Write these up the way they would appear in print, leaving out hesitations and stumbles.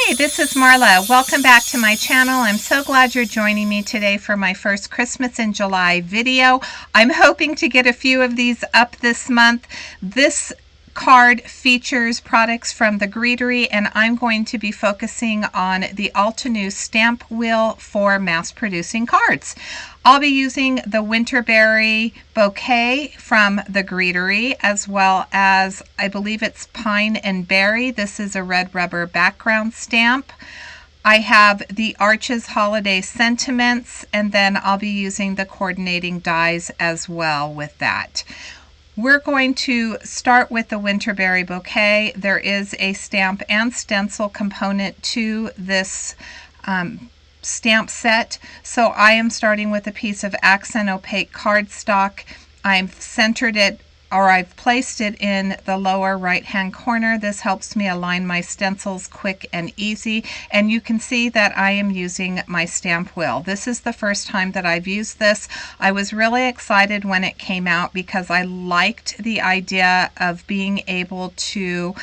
Hey, this is Marla. Welcome back to my channel. I'm so glad you're joining me today for my first Christmas in July video. I'm hoping to get a few of these up this month. This card features products from the Greetery, and I'm going to be focusing on the Altenew Stamp Wheel for mass-producing cards. I'll be using the Winterberry Bouquet from the Greetery, as well as, I believe it's Pine and Berry. This is a red rubber background stamp. I have the Arches Holiday Sentiments, and then I'll be using the coordinating dies as well with that. We're going to start with the Winterberry Bouquet. There is a stamp and stencil component to this stamp set. So I am starting with a piece of accent opaque cardstock. I've centered it, or I've placed it in the lower right hand corner. This helps me align my stencils quick and easy, and you can see that I am using my stamp wheel. This is the first time that I've used this. I was really excited when it came out because I liked the idea of being able to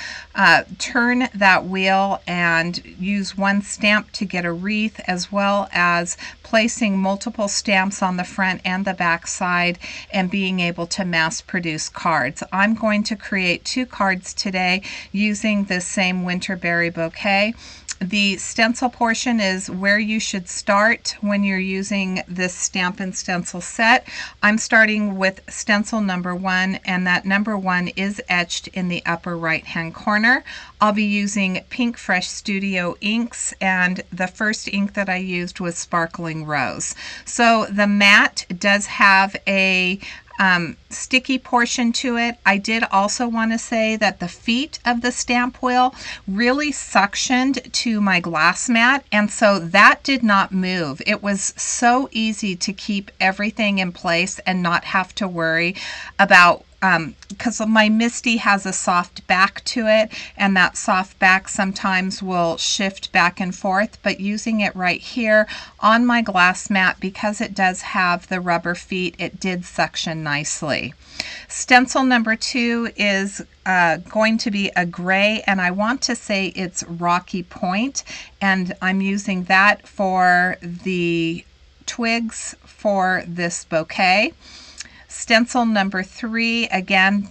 turn that wheel and use one stamp to get a wreath, as well as placing multiple stamps on the front and the back side and being able to mass produce cards. I'm going to create 2 cards today using this same Winterberry Bouquet. The stencil portion is where you should start when you're using this stamp and stencil set. I'm starting with stencil number 1, and that number 1 is etched in the upper right hand corner. I'll be using Pink Fresh Studio inks, and the first ink that I used was Sparkling Rose. So the mat does have a sticky portion to it. I did also want to say that the feet of the stamp wheel really suctioned to my glass mat, and so that did not move. It was so easy to keep everything in place and not have to worry about because my Misty has a soft back to it, and that soft back sometimes will shift back and forth, but using it right here on my glass mat, because it does have the rubber feet, it did suction nicely. Stencil number 2 is going to be a gray, and I want to say it's Rocky Point, and I'm using that for the twigs for this bouquet. Stencil number 3, again,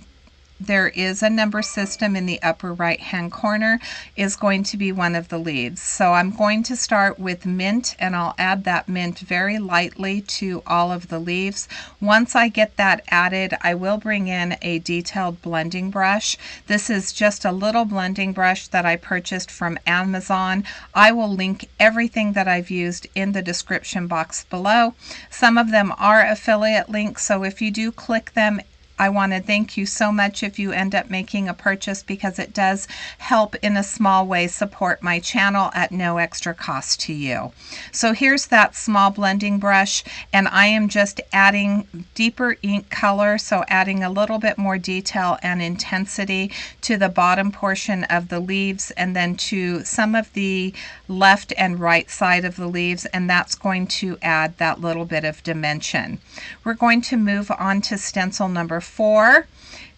there is a number system in the upper right hand corner, is going to be one of the leaves. So I'm going to start with mint, and I'll add that mint very lightly to all of the leaves. Once I get that added, I will bring in a detailed blending brush. This is just a little blending brush that I purchased from Amazon. I will link everything that I've used in the description box below. Some of them are affiliate links, so if you do click them, I want to thank you so much if you end up making a purchase, because it does help in a small way support my channel at no extra cost to you. So here's that small blending brush, and I am just adding deeper ink color, so adding a little bit more detail and intensity to the bottom portion of the leaves, and then to some of the left and right side of the leaves, and that's going to add that little bit of dimension. We're going to move on to stencil number 4.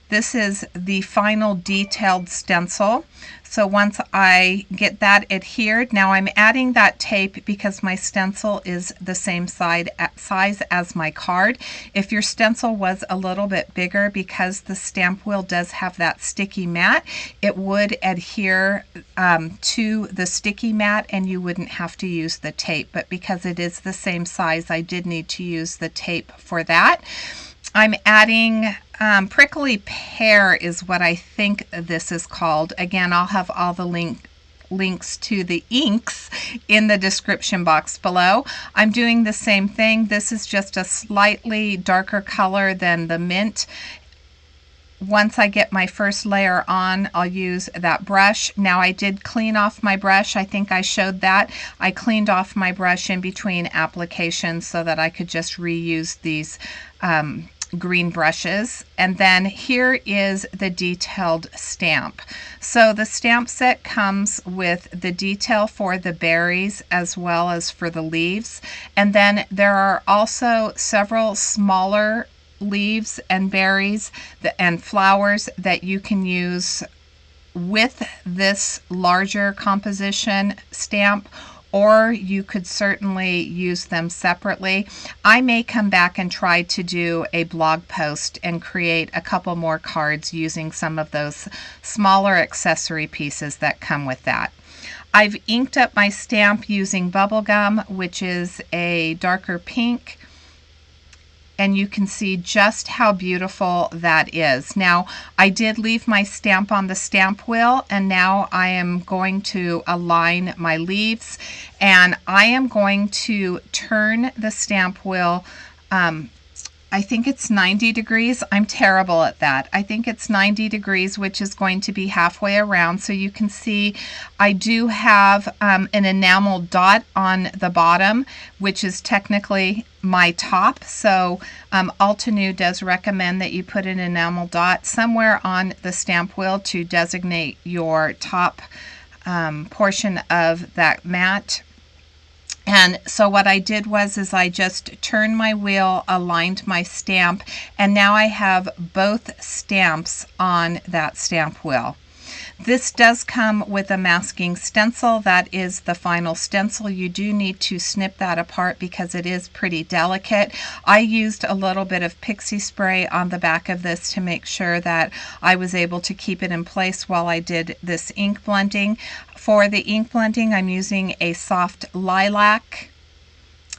This is the final detailed stencil. So once I get that adhered, now I'm adding that tape because my stencil is the same size as my card. If your stencil was a little bit bigger, because the stamp wheel does have that sticky mat, it would adhere to the sticky mat and you wouldn't have to use the tape. But because it is the same size, I did need to use the tape for that. I'm adding Prickly Pear is what I think this is called. Again, I'll have all the links to the inks in the description box below. I'm doing the same thing. This is just a slightly darker color than the mint. Once I get my first layer on, I'll use that brush. Now I did clean off my brush. I think I showed that. I cleaned off my brush in between applications so that I could just reuse these green brushes. And then here is the detailed stamp. So the stamp set comes with the detail for the berries as well as for the leaves. And then there are also several smaller leaves and berries and flowers that you can use with this larger composition stamp, or you could certainly use them separately. I may come back and try to do a blog post and create a couple more cards using some of those smaller accessory pieces that come with that. I've inked up my stamp using bubblegum, which is a darker pink, and you can see just how beautiful that is. Now, I did leave my stamp on the stamp wheel, and now I am going to align my leaves, and I am going to turn the stamp wheel, I think it's 90 degrees. I'm terrible at that. I think it's 90 degrees, which is going to be halfway around. So you can see I do have an enamel dot on the bottom, which is technically my top. So Altenew does recommend that you put an enamel dot somewhere on the stamp wheel to designate your top portion of that mat. And so what I did was I just turned my wheel, aligned my stamp, and now I have both stamps on that stamp wheel. This does come with a masking stencil. That is the final stencil. You do need to snip that apart because it is pretty delicate. I used a little bit of pixie spray on the back of this to make sure that I was able to keep it in place while I did this ink blending. For the ink blending, I'm using a soft lilac,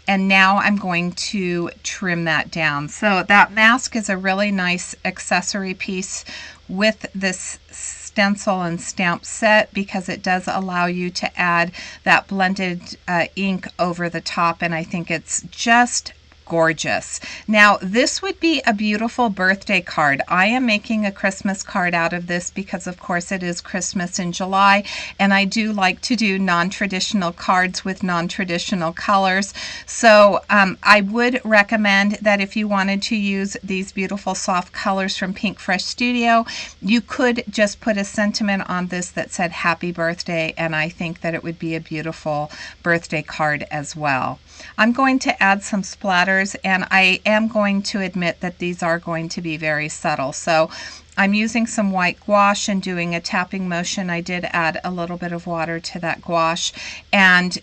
and now I'm going to trim that down. So that mask is a really nice accessory piece with this stencil and stamp set because it does allow you to add that blended ink over the top, and I think it's just gorgeous. Now, this would be a beautiful birthday card. I am making a Christmas card out of this because, of course, it is Christmas in July, and I do like to do non-traditional cards with non-traditional colors. So I would recommend that if you wanted to use these beautiful soft colors from Pink Fresh Studio, you could just put a sentiment on this that said happy birthday, and I think that it would be a beautiful birthday card as well. I'm going to add some splatters, and I am going to admit that these are going to be very subtle. So I'm using some white gouache and doing a tapping motion. I did add a little bit of water to that gouache, and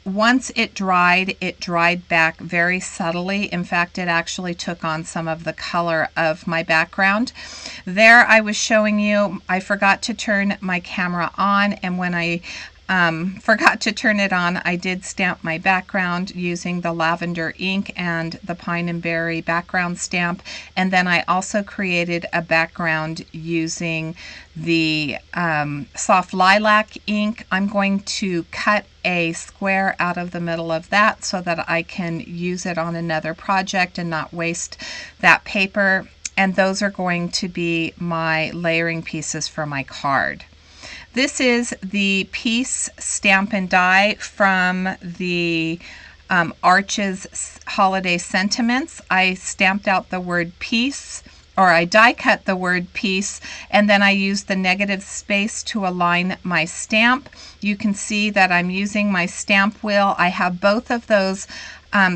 once it dried back very subtly. In fact, it actually took on some of the color of my background. There I was showing you, I forgot to turn my camera on, and when I forgot to turn it on, I did stamp my background using the lavender ink and the pine and berry background stamp, and then I also created a background using the soft lilac ink. I'm going to cut a square out of the middle of that so that I can use it on another project and not waste that paper, and those are going to be my layering pieces for my card. This is the piece Stamp and Die from the Arches Holiday Sentiments. I stamped out the word piece, or I die cut the word piece, and then I used the negative space to align my stamp. You can see that I'm using my stamp wheel. I have both of those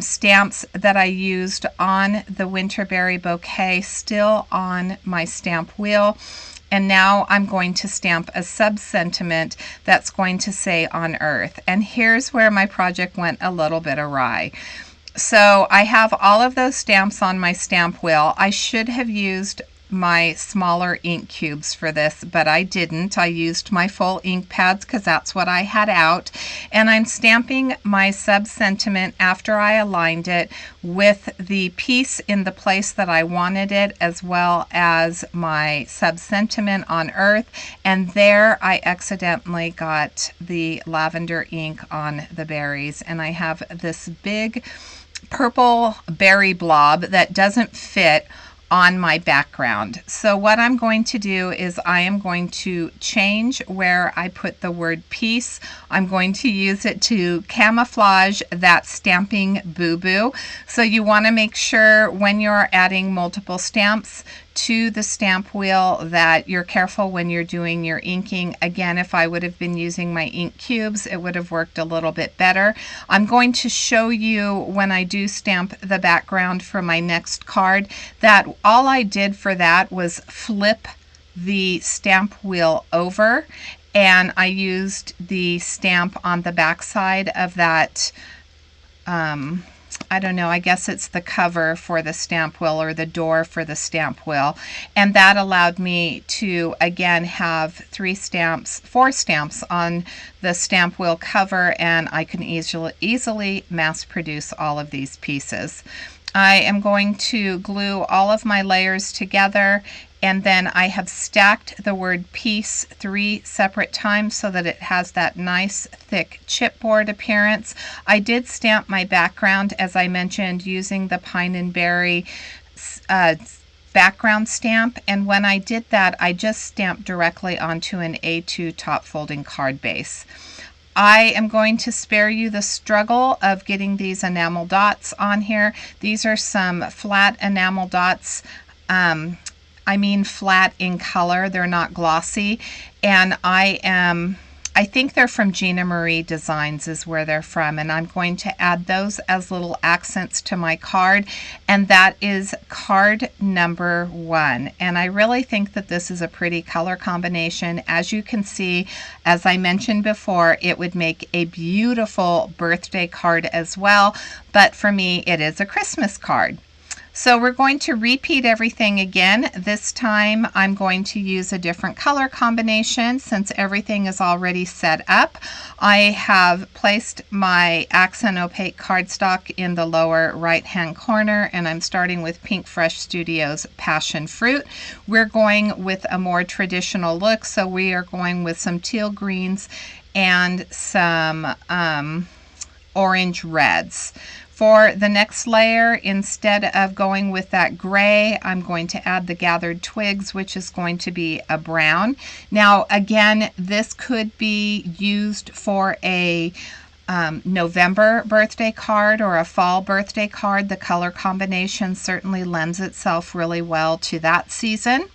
stamps that I used on the Winterberry Bouquet still on my stamp wheel. And now I'm going to stamp a sub-sentiment that's going to say on Earth. And here's where my project went a little bit awry. So I have all of those stamps on my stamp wheel. I should have used my smaller ink cubes for this, but I didn't. I used my full ink pads because that's what I had out. And I'm stamping my sub-sentiment after I aligned it with the piece in the place that I wanted it, as well as my sub-sentiment on Earth. And there I accidentally got the lavender ink on the berries, and I have this big purple berry blob that doesn't fit on my background. So what I'm going to do is I am going to change where I put the word piece. I'm going to use it to camouflage that stamping boo-boo. So you want to make sure when you're adding multiple stamps to the stamp wheel that you're careful when you're doing your inking. Again, if I would have been using my ink cubes, it would have worked a little bit better. I'm going to show you when I do stamp the background for my next card that all I did for that was flip the stamp wheel over, and I used the stamp on the back side of that, I don't know, I guess it's the cover for the stamp wheel or the door for the stamp wheel. And that allowed me to, again, have four stamps on the stamp wheel cover, and I can easily mass produce all of these pieces. I am going to glue all of my layers together, and then I have stacked the word piece 3 separate times so that it has that nice thick chipboard appearance. I did stamp my background, as I mentioned, using the Pine and Berry background stamp, and when I did that, I just stamped directly onto an A2 top folding card base. I am going to spare you the struggle of getting these enamel dots on here. These are some flat enamel dots. I mean flat in color. They're not glossy. And I think they're from Gina Marie Designs is where they're from, and I'm going to add those as little accents to my card, and that is card number 1. And I really think that this is a pretty color combination. As you can see, as I mentioned before, it would make a beautiful birthday card as well, but for me it is a Christmas card. So we're going to repeat everything again. This time I'm going to use a different color combination since everything is already set up. I have placed my accent opaque cardstock in the lower right hand corner, and I'm starting with Pink Fresh Studios Passion Fruit. We're going with a more traditional look, so we are going with some teal greens and some orange reds. For the next layer, instead of going with that gray, I'm going to add the gathered twigs, which is going to be a brown. Now, again, this could be used for a November birthday card or a fall birthday card. The color combination certainly lends itself really well to that season.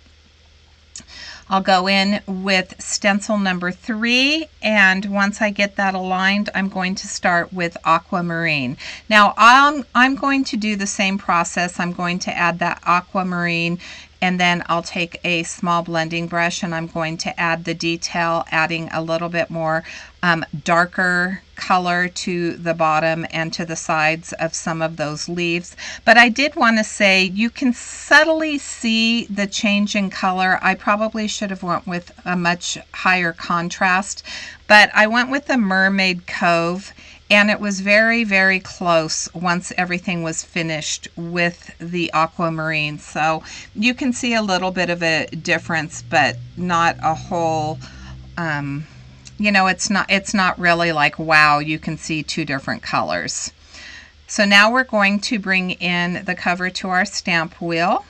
I'll go in with stencil number 3, and once I get that aligned, I'm going to start with Aquamarine. Now I'm going to do the same process. I'm going to add that Aquamarine, and then I'll take a small blending brush and I'm going to add the detail, adding a little bit more darker color to the bottom and to the sides of some of those leaves. But I did want to say you can subtly see the change in color. I probably should have went with a much higher contrast, but I went with the Mermaid Cove, and it was very, very close once everything was finished with the Aquamarine. So you can see a little bit of a difference, but not a whole, you know, it's not really like, wow, you can see 2 different colors. So now we're going to bring in the cover to our stamp wheel.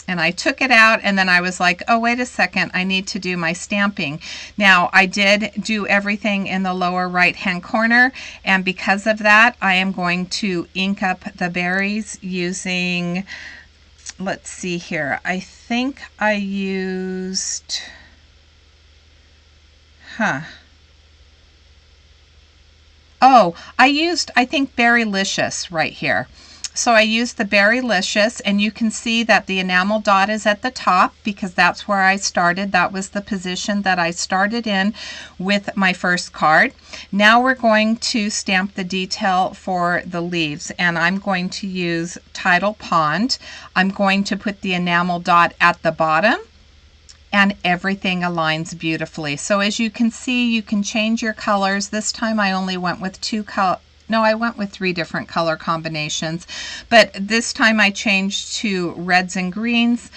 And I took it out, and then I was like, oh, wait a second, I need to do my stamping. Now, I did do everything in the lower right-hand corner, and because of that, I am going to ink up the berries using, let's see here, I think I used, I think Berrylicious right here. So I used the Berrylicious, and you can see that the enamel dot is at the top because that's where I started. That was the position that I started in with my first card. Now we're going to stamp the detail for the leaves, and I'm going to use Tidal Pond. I'm going to put the enamel dot at the bottom, and everything aligns beautifully. So as you can see, you can change your colors. This time I only went with I went with 3 different color combinations, but this time I changed to reds and greens,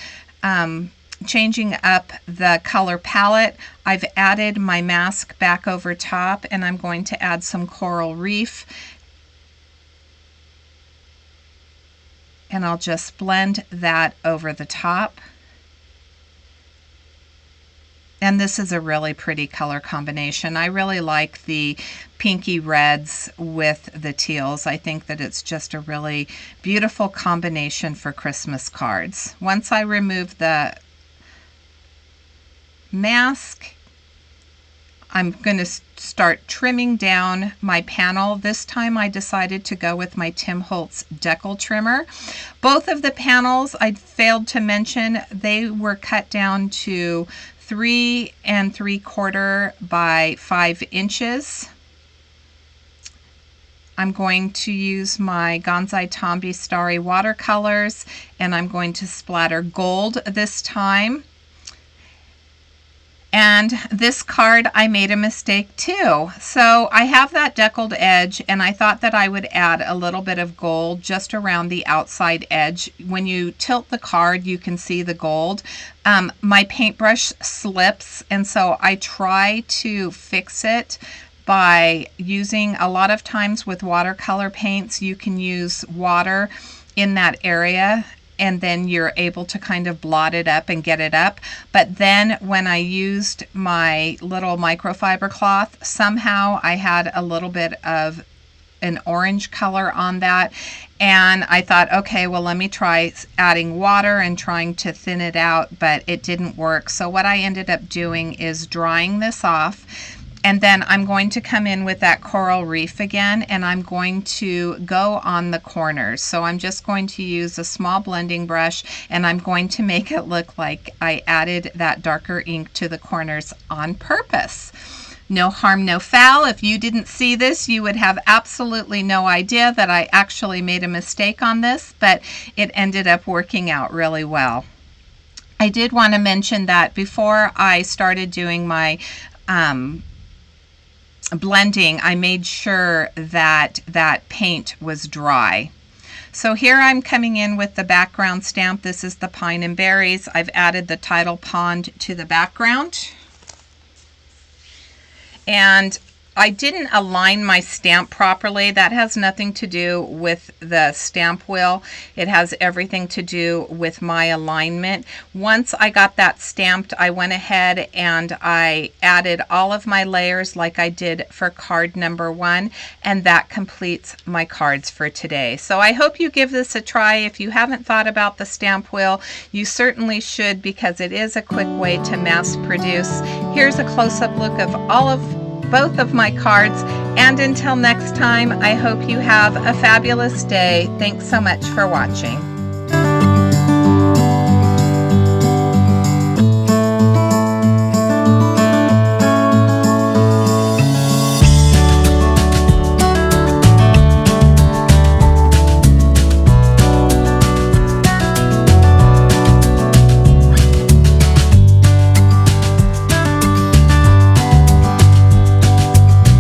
changing up the color palette. I've added my mask back over top, and I'm going to add some Coral Reef, and I'll just blend that over the top. And this is a really pretty color combination. I really like the pinky reds with the teals. I think that it's just a really beautiful combination for Christmas cards. Once I remove the mask, I'm going to start trimming down my panel. This time I decided to go with my Tim Holtz Deckle trimmer. Both of the panels, I failed to mention, they were cut down to 3 3/4 by 5 inches. I'm going to use my Gonzai Tombi Starry watercolors, and I'm going to splatter gold this time. And this card, I made a mistake too. So I have that deckled edge, and I thought that I would add a little bit of gold just around the outside edge. When you tilt the card, you can see the gold. My paintbrush slips, and so I try to fix it by using, a lot of times with watercolor paints, you can use water in that area, and then you're able to kind of blot it up and get it up. But then when I used my little microfiber cloth, somehow I had a little bit of an orange color on that, and I thought, okay, well, let me try adding water and trying to thin it out, but it didn't work. So what I ended up doing is drying this off, and then I'm going to come in with that Coral Reef again, and I'm going to go on the corners. So I'm just going to use a small blending brush, and I'm going to make it look like I added that darker ink to the corners on purpose. No harm, no foul. If you didn't see this, you would have absolutely no idea that I actually made a mistake on this, but it ended up working out really well. I did want to mention that before I started doing my blending, I made sure that that paint was dry. So here I'm coming in with the background stamp. This is the Pine and Berries. I've added the Tidal Pond to the background. And I didn't align my stamp properly. That has nothing to do with the stamp wheel. It has everything to do with my alignment. Once I got that stamped, I went ahead and I added all of my layers like I did for card number 1, and that completes my cards for today. So I hope you give this a try. If you haven't thought about the stamp wheel, you certainly should, because it is a quick way to mass produce. Here's a close-up look of both of my cards, and until next time, I hope you have a fabulous day. Thanks so much for watching.